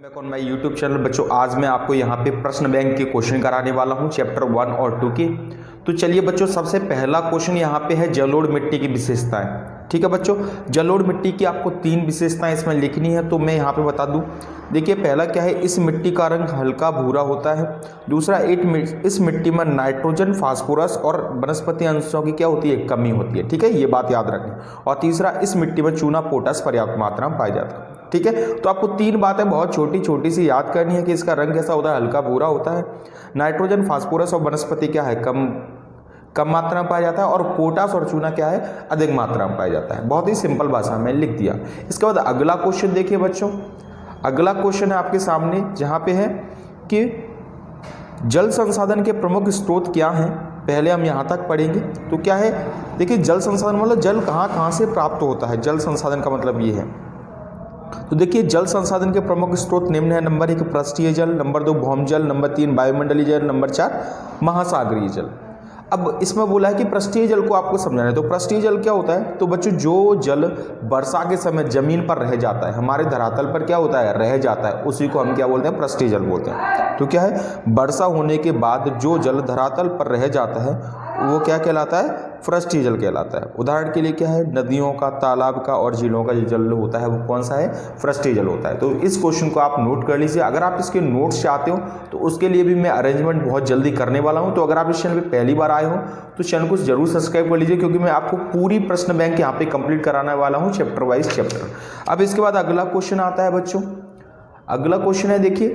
Back on my YouTube channel. बच्चों आज मैं आपको यहाँ पे प्रश्न बैंक के क्वेश्चन कराने वाला हूँ चैप्टर 1 और 2 के। तो चलिए बच्चों, सबसे पहला क्वेश्चन यहाँ पे है जलोढ़ मिट्टी की विशेषताएं। ठीक है बच्चों, जलोढ़ मिट्टी की आपको 3 विशेषताएं इसमें लिखनी है, तो मैं यहाँ पे बता दूँ। देखिए पहला क्या है, इस मिट्टी का रंग हल्का भूरा होता है। दूसरा, इस मिट्टी में नाइट्रोजन, फास्फोरस और वनस्पति अंशों की क्या होती है, कमी होती है। ठीक है, ये बात याद रखनी। और तीसरा, इस मिट्टी में चूना, पोटास पर्याप्त मात्रा में पाया जाता है। ठीक है, तो आपको 3 बातें बहुत छोटी छोटी सी याद करनी है कि इसका रंग कैसा होता है, हल्का भूरा होता है। नाइट्रोजन, फास्फोरस और वनस्पति क्या है, कम मात्रा में पाया जाता है। और पोटास और चूना क्या है, अधिक मात्रा में पाया जाता है। बहुत ही सिंपल भाषा में लिख दिया। इसके बाद अगला क्वेश्चन देखिए बच्चों, अगला क्वेश्चन है आपके सामने जहाँ पे है कि जल संसाधन के प्रमुख स्रोत क्या हैं। पहले हम यहाँ तक पढ़ेंगे। तो क्या है, देखिए जल संसाधन मतलब जल कहाँ कहाँ से प्राप्त होता है। जल संसाधन का मतलब ये है। तो देखिए जल संसाधन के प्रमुख स्रोत निम्न है। नंबर 1 पृष्ठीय जल, नंबर 2 भौमजल, नंबर 3 वायुमंडलीय जल, नंबर 4 महासागरीय जल। अब इसमें बोला है कि पृष्ठीय जल को आपको समझाना है। तो पृष्ठीय जल क्या होता है, तो बच्चों जो जल वर्षा के समय जमीन पर रह जाता है, हमारे धरातल पर क्या होता है, रह जाता है, उसी को हम क्या बोलते हैं, पृष्ठीय जल बोलते हैं। तो क्या है, वर्षा होने के बाद जो जल धरातल पर रह जाता है वो क्या कहलाता है, पृष्ठीय जल कहलाता है। उदाहरण के लिए क्या है, नदियों का, तालाब का और झीलों का जो जल होता है वो कौन सा है, पृष्ठीय जल होता है। तो इस क्वेश्चन को आप नोट कर लीजिए। अगर आप इसके नोट्स चाहते हो तो उसके लिए भी मैं अरेंजमेंट बहुत जल्दी करने वाला हूं। तो अगर आप इस चैनल पे पहली बार आए हो तो चैनल को जरूर सब्सक्राइब कर लीजिए, क्योंकि मैं आपको पूरी प्रश्न बैंक यहाँ पे कंप्लीट कराने वाला हूँ, चैप्टर वाइज चैप्टर। अब इसके बाद अगला क्वेश्चन आता है बच्चों। अगला क्वेश्चन है, देखिए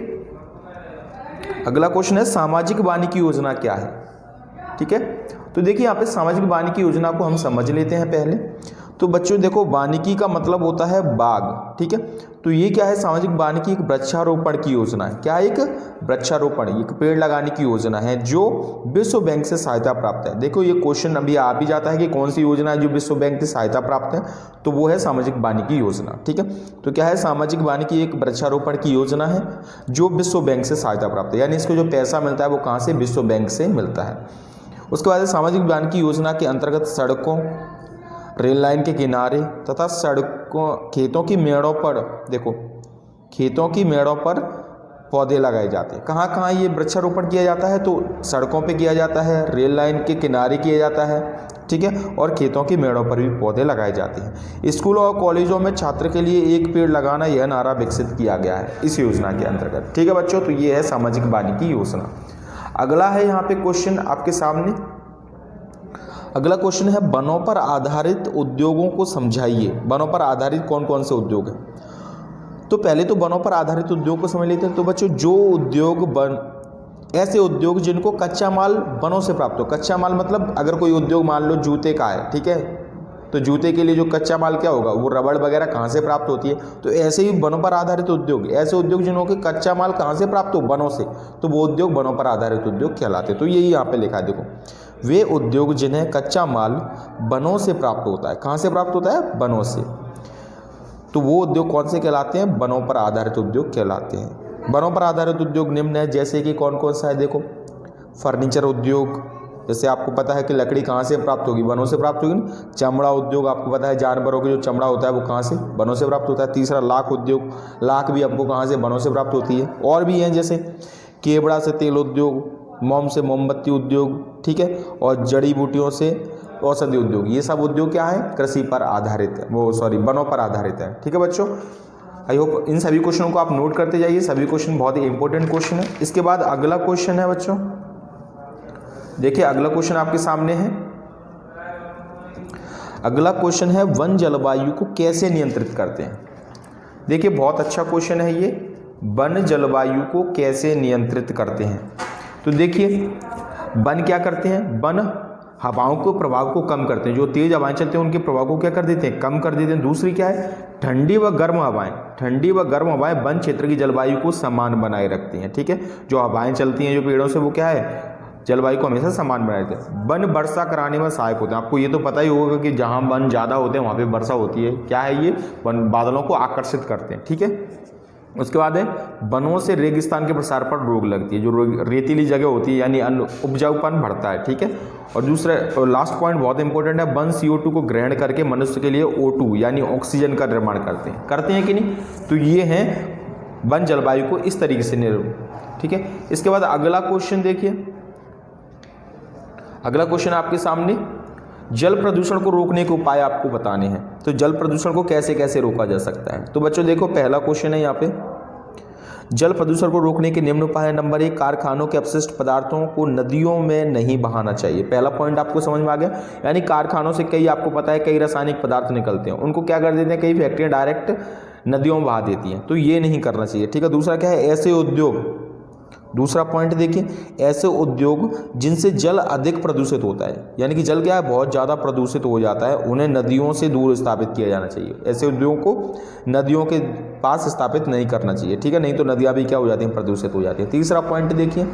अगला क्वेश्चन है सामाजिक वानिकी योजना क्या है। ठीक है, तो देखिए यहाँ पे सामाजिक वानिकी योजना को हम समझ लेते हैं पहले। तो बच्चों देखो, वानिकी का मतलब होता है बाग। ठीक है, तो ये क्या है, सामाजिक वानिकी एक वृक्षारोपण की योजना है। क्या है, एक वृक्षारोपण, एक पेड़ लगाने की योजना है जो विश्व बैंक से सहायता प्राप्त है। देखो ये क्वेश्चन अभी आ भी जाता है कि कौन सी योजना है जो विश्व बैंक से सहायता प्राप्त है, तो वो है सामाजिक वानिकी योजना। ठीक है, तो क्या है, सामाजिक वानिकी एक वृक्षारोपण की योजना है जो विश्व बैंक से सहायता प्राप्त है, यानी इसको जो पैसा मिलता है वो कहाँ से, विश्व बैंक से मिलता है। उसके बाद सामाजिक वानिकी योजना के अंतर्गत सड़कों, रेल लाइन के किनारे तथा सड़कों, खेतों की मेड़ों पर, देखो खेतों की मेड़ों पर पौधे लगाए जाते हैं। कहाँ कहाँ ये वृक्षारोपण किया जाता है, तो सड़कों पे किया जाता है, रेल लाइन के किनारे किया जाता है। ठीक है, और खेतों की मेड़ों पर भी पौधे लगाए जाते हैं। स्कूलों और कॉलेजों में छात्र के लिए एक पेड़ लगाना, यह नारा विकसित किया गया है इस योजना के अंतर्गत। ठीक है बच्चों, तो ये है सामाजिक वानिकी योजना। अगला है यहाँ पे क्वेश्चन आपके सामने। अगला क्वेश्चन है वनों पर आधारित उद्योगों को समझाइए। वनों पर आधारित कौन कौन से उद्योग हैं। तो पहले तो वनों पर आधारित उद्योग को समझ लेते हैं। तो बच्चों जो उद्योग ऐसे उद्योग जिनको कच्चा माल वनों से प्राप्त हो। कच्चा माल मतलब अगर कोई उद्योग मान लो जूते का है, ठीक है, तो जूते के लिए जो कच्चा माल क्या होगा, वो रबड़ वगैरह कहाँ से प्राप्त होती है। तो ऐसे ही वनों पर आधारित उद्योग, ऐसे उद्योग जिन्हों के कच्चा माल कहाँ से प्राप्त हो, वनों से, तो वो उद्योग वनों पर आधारित उद्योग कहलाते हैं। तो यही यहाँ पे लिखा है, देखो वे उद्योग जिन्हें कच्चा माल वनों से प्राप्त होता है। कहाँ से प्राप्त होता है, वनों से। तो वो उद्योग कौन से कहलाते हैं, वनों पर आधारित उद्योग कहलाते हैं। वनों पर आधारित उद्योग निम्न है, जैसे कि कौन कौन सा है, देखो फर्नीचर उद्योग, जैसे आपको पता है कि लकड़ी कहाँ से प्राप्त होगी, वनों से प्राप्त होगी ना। चमड़ा उद्योग, आपको पता है जानवरों की जो चमड़ा होता है वो कहाँ से, वनों से प्राप्त होता है। तीसरा लाख उद्योग, लाख भी आपको कहाँ से, वनों से प्राप्त होती है। और भी हैं जैसे केवड़ा से तेल उद्योग, मोम से मोमबत्ती उद्योग, ठीक है, और जड़ी बूटियों से औषधि उद्योग। ये सब उद्योग क्या है, कृषि पर आधारित है, वनों पर आधारित है। ठीक है बच्चों, आई होप इन सभी क्वेश्चनों को आप नोट करते जाइए। सभी क्वेश्चन बहुत ही इंपॉर्टेंट क्वेश्चन है। इसके बाद अगला क्वेश्चन है बच्चों, देखिए अगला क्वेश्चन आपके सामने है। अगला क्वेश्चन है वन जलवायु को कैसे नियंत्रित करते हैं। देखिए बहुत अच्छा क्वेश्चन है ये, वन जलवायु को कैसे नियंत्रित करते हैं। तो देखिए वन क्या करते हैं, वन हवाओं को प्रभाव को कम करते हैं। जो तेज हवाएं चलते हैं उनके प्रभाव को क्या कर देते हैं, कम कर देते हैं। दूसरी क्या है, ठंडी व गर्म हवाएं, ठंडी व गर्म हवाएं वन क्षेत्र की जलवायु को समान बनाए रखती हैं। ठीक है, जो हवाएं चलती हैं जो पेड़ों से, वो क्या है, जलवायु को हमेशा समान बनाए रखते हैं। वन वर्षा कराने में सहायक होते हैं। आपको ये तो पता ही होगा कि जहाँ वन ज़्यादा होते हैं वहाँ पे वर्षा होती है। क्या है ये, वन बादलों को आकर्षित करते हैं। ठीक है, उसके बाद है वनों से रेगिस्तान के प्रसार पर रोक लगती है। जो रेतीली जगह होती है यानी उपजाऊपन बढ़ता है। ठीक है, और दूसरा लास्ट पॉइंट बहुत इंपॉर्टेंट है, वन CO2 को ग्रहण करके मनुष्य के लिए O2 यानी ऑक्सीजन का निर्माण करते हैं कि नहीं। तो ये हैं वन जलवायु को इस तरीके से ठीक है। इसके बाद अगला क्वेश्चन देखिए, अगला क्वेश्चन आपके सामने, जल प्रदूषण को रोकने के उपाय आपको बताने हैं। तो जल प्रदूषण को कैसे कैसे रोका जा सकता है। तो बच्चों देखो पहला क्वेश्चन है यहाँ पे, जल प्रदूषण को रोकने के निम्न उपाय है। नंबर 1, कारखानों के अपशिष्ट पदार्थों को नदियों में नहीं बहाना चाहिए। पहला पॉइंट आपको समझ में आ गया, यानी कारखानों से कई, आपको पता है कई रासायनिक पदार्थ निकलते हैं, उनको क्या कर देते हैं, कई फैक्ट्रियां डायरेक्ट नदियों में बहा देती हैं, तो ये नहीं करना चाहिए। ठीक है। दूसरा क्या है, ऐसे उद्योग, दूसरा पॉइंट देखिए, ऐसे उद्योग जिनसे जल अधिक प्रदूषित होता है, यानी कि जल क्या है बहुत ज़्यादा प्रदूषित हो जाता है, उन्हें नदियों से दूर स्थापित किया जाना चाहिए। ऐसे उद्योगों को नदियों के पास स्थापित नहीं करना चाहिए। ठीक है, नहीं तो नदियाँ भी क्या हो जाती हैं, प्रदूषित हो जाती हैं। तीसरा पॉइंट देखिए,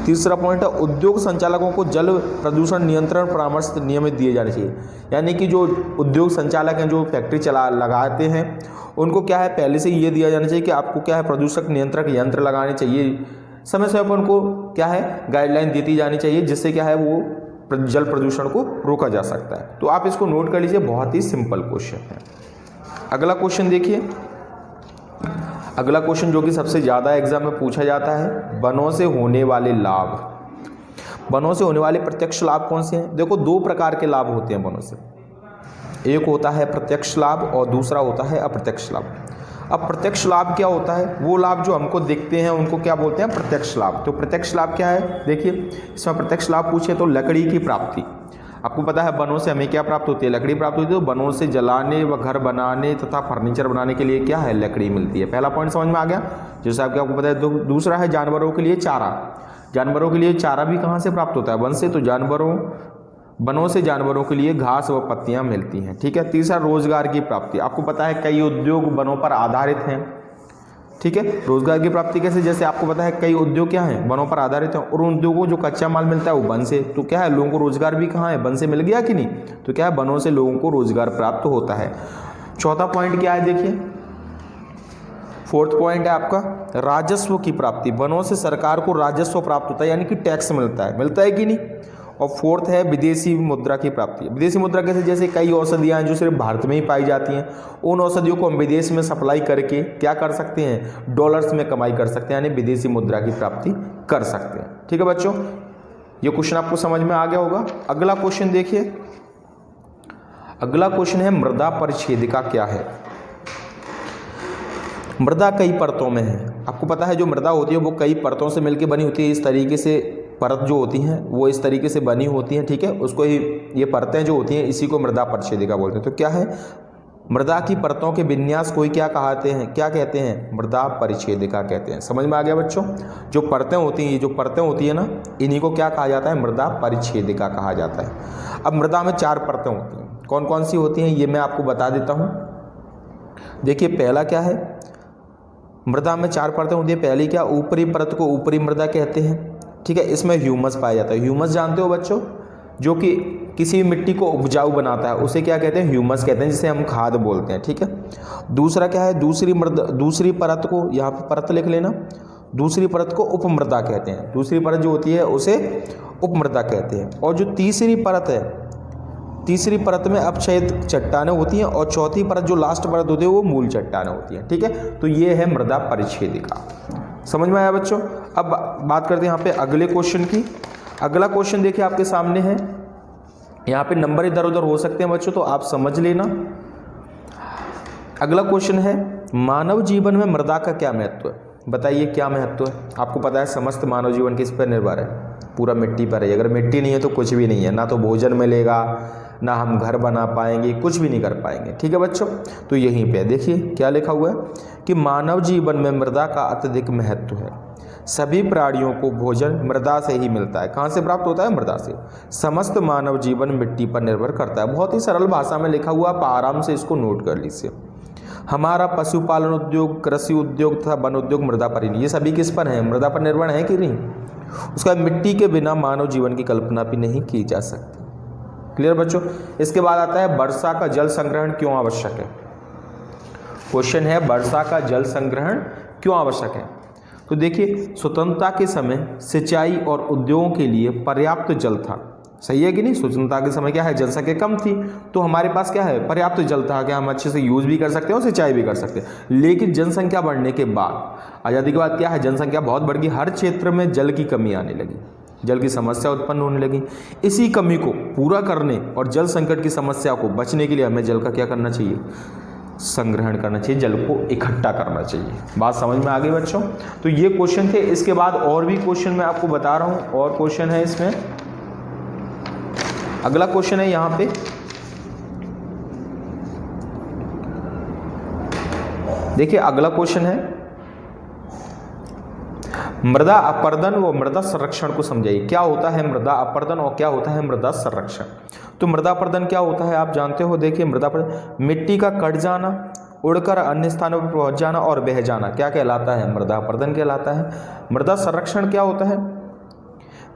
तीसरा पॉइंट है उद्योग संचालकों को जल प्रदूषण नियंत्रण परामर्श नियमित दिए जाने चाहिए। यानी कि जो उद्योग संचालक हैं, जो फैक्ट्री लगाते हैं, उनको क्या है पहले से ये दिया जाना चाहिए कि आपको क्या है प्रदूषक नियंत्रक यंत्र लगाने चाहिए, समय समय पर उनको क्या है गाइडलाइन देती जानी चाहिए, जिससे क्या है वो जल प्रदूषण को रोका जा सकता है। तो आप इसको नोट कर लीजिए, बहुत ही सिंपल क्वेश्चन है। अगला क्वेश्चन देखिए, अगला क्वेश्चन जो कि सबसे ज़्यादा एग्जाम में पूछा जाता है, वनों से होने वाले लाभ। वनों से होने वाले प्रत्यक्ष लाभ कौन से हैं। देखो 2 प्रकार के लाभ होते हैं वनों से, एक होता है प्रत्यक्ष लाभ और दूसरा होता है अप्रत्यक्ष लाभ। अब प्रत्यक्ष लाभ क्या होता है, वो लाभ जो हमको दिखते हैं उनको क्या बोलते हैं, प्रत्यक्ष लाभ। तो प्रत्यक्ष लाभ क्या है, देखिए इसमें प्रत्यक्ष लाभ पूछे तो लकड़ी की प्राप्ति। आपको पता है वनों से हमें क्या प्राप्त होती है, लकड़ी प्राप्त होती है। तो वनों से जलाने व घर बनाने तथा फर्नीचर बनाने के लिए क्या है, लकड़ी मिलती है। पहला पॉइंट समझ में आ गया, जैसे आपको पता है। दूसरा है जानवरों के लिए चारा। जानवरों के लिए चारा भी कहाँ से प्राप्त होता है, वन से। तो वनों से जानवरों के लिए घास व पत्तियां मिलती हैं। ठीक है। तीसरा रोजगार की प्राप्ति। आपको पता है कई उद्योग वनों पर आधारित हैं। ठीक है। रोजगार की प्राप्ति कैसे, जैसे आपको पता है कई उद्योग क्या हैं, वनों पर आधारित हैं, और उन उद्योगों को जो कच्चा माल मिलता है वो वन से। तो क्या है, लोगों को रोजगार भी कहाँ है, वन से मिल गया कि नहीं। तो क्या है, वनों से लोगों को रोजगार प्राप्त होता है। चौथा पॉइंट क्या है, देखिए 4th पॉइंट है आपका राजस्व की प्राप्ति। वनों से सरकार को राजस्व प्राप्त होता है, यानी कि टैक्स मिलता है कि नहीं। और 4th है विदेशी मुद्रा की प्राप्ति। विदेशी मुद्रा कैसे, जैसे कई औषधियाँ हैं जो सिर्फ भारत में ही पाई जाती हैं, उन औषधियों को हम विदेश में सप्लाई करके क्या कर सकते हैं, डॉलर्स में कमाई कर सकते हैं, यानी विदेशी मुद्रा की प्राप्ति कर सकते हैं। ठीक है बच्चों, ये क्वेश्चन आपको समझ में आ गया होगा। अगला क्वेश्चन देखिए, अगला क्वेश्चन है मृदा परिच्छेदिका क्या है। मृदा कई परतों में है। आपको पता है जो मृदा होती है वो कई परतों से मिलकर बनी होती है। इस तरीके से परत जो होती हैं वो इस तरीके से बनी होती हैं। ठीक है, उसको ही ये परतें जो होती हैं इसी को मृदा परिच्छेदिका बोलते हैं। तो क्या है, मृदा की परतों के विन्यास को ही क्या कहते हैं, मृदा परिच्छेदिका कहते हैं। समझ में आ गया बच्चों। जो परतें होती हैं, ये जो परतें होती है ना, इन्हीं को क्या कहा जाता है, मृदा परिच्छेदिका कहा जाता है। अब मृदा में 4 परतें होती हैं। कौन कौन सी होती हैं ये मैं आपको बता देता हूँ। देखिए पहला क्या है, मृदा में 4 परतें होती है। पहली क्या, ऊपरी परत को ऊपरी मृदा कहते हैं। ठीक है, इसमें ह्यूमस पाया जाता है। ह्यूमस जानते हो बच्चों, जो कि किसी मिट्टी को उपजाऊ बनाता है, उसे क्या कहते हैं, ह्यूमस कहते हैं, जिसे हम खाद बोलते हैं। ठीक है। दूसरा क्या है, दूसरी परत को, यहाँ पर परत लिख लेना, दूसरी परत को उपमृदा कहते हैं। दूसरी परत जो होती है उसे उपमृदा कहते हैं। और जो तीसरी परत है, तीसरी परत में अपक्षयित चट्टानें होती हैं, और चौथी परत जो लास्ट परत होती है वो मूल चट्टानें होती हैं। ठीक है, तो ये है मृदा परिच्छेदिका। समझ में आया बच्चों। अब बात करते हैं यहाँ पे अगले क्वेश्चन की। अगला क्वेश्चन देखिए आपके सामने है, यहाँ पे नंबर इधर उधर हो सकते हैं बच्चों, तो आप समझ लेना। अगला क्वेश्चन है, मानव जीवन में मृदा का क्या महत्व है। बताइए क्या महत्व है। आपको पता है समस्त मानव जीवन किस पर निर्भर है, पूरा मिट्टी पर है। अगर मिट्टी नहीं है तो कुछ भी नहीं है, ना तो भोजन मिलेगा, ना हम घर बना पाएंगे, कुछ भी नहीं कर पाएंगे। ठीक है बच्चों, तो यहीं पे देखिए क्या लिखा हुआ है कि मानव जीवन में मृदा का अत्यधिक महत्व है। सभी प्राणियों को भोजन मृदा से ही मिलता है। कहाँ से प्राप्त होता है, मृदा से। समस्त मानव जीवन मिट्टी पर निर्भर करता है। बहुत ही सरल भाषा में लिखा हुआ, आप आराम से इसको नोट कर लीजिए। हमारा पशुपालन उद्योग, कृषि उद्योग तथा वन उद्योग मृदा पर ही, ये सभी किस पर हैं, मृदा पर निर्भर है कि नहीं। उसका मिट्टी के बिना मानव जीवन की कल्पना भी नहीं की जा सकती। क्लियर बच्चों। इसके बाद आता है वर्षा का जल संग्रहण क्यों आवश्यक है। क्वेश्चन है वर्षा का जल संग्रहण क्यों आवश्यक है। तो देखिए स्वतंत्रता के समय सिंचाई और उद्योगों के लिए पर्याप्त जल था। सही है कि नहीं। स्वतंत्रता के समय क्या है, जनसंख्या कम थी, तो हमारे पास क्या है, पर्याप्त तो जल था कि हम अच्छे से यूज़ भी कर सकते हैं और सिंचाई भी कर सकते हैं। लेकिन जनसंख्या बढ़ने के बाद, आज़ादी के बाद क्या है, जनसंख्या बहुत बढ़ गई, हर क्षेत्र में जल की कमी आने लगी, जल की समस्या उत्पन्न होने लगी। इसी कमी को पूरा करने और जल संकट की समस्या को बचने के लिए हमें जल का क्या करना चाहिए, संग्रहण करना चाहिए, जल को इकट्ठा करना चाहिए। बात समझ में आ गई बच्चों। तो ये क्वेश्चन थे। इसके बाद और भी क्वेश्चन मैं आपको बता रहा हूँ, और क्वेश्चन है इसमें। अगला क्वेश्चन है यहाँ पे, देखिए अगला क्वेश्चन है, मृदा अपरदन व मृदा संरक्षण को समझाइए। क्या होता है मृदा अपरदन और क्या होता है मृदा संरक्षण। तो मृदा अपरदन क्या होता है आप जानते हो। देखिए मृदा अपरदन मिट्टी का कट जाना, उड़कर अन्य स्थानों पर पहुंच जाना और बह जाना क्या कहलाता है, मृदा अपरदन कहलाता है। मृदा संरक्षण क्या होता है,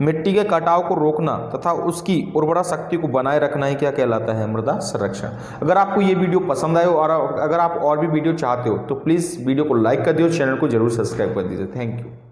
मिट्टी के कटाव को रोकना तथा उसकी उर्वरा शक्ति को बनाए रखना ही क्या कहलाता है, मृदा संरक्षण। अगर आपको ये वीडियो पसंद आए और अगर आप और भी वीडियो चाहते हो तो प्लीज़ वीडियो को लाइक कर दियो, चैनल को जरूर सब्सक्राइब कर दीजिए। Thank you.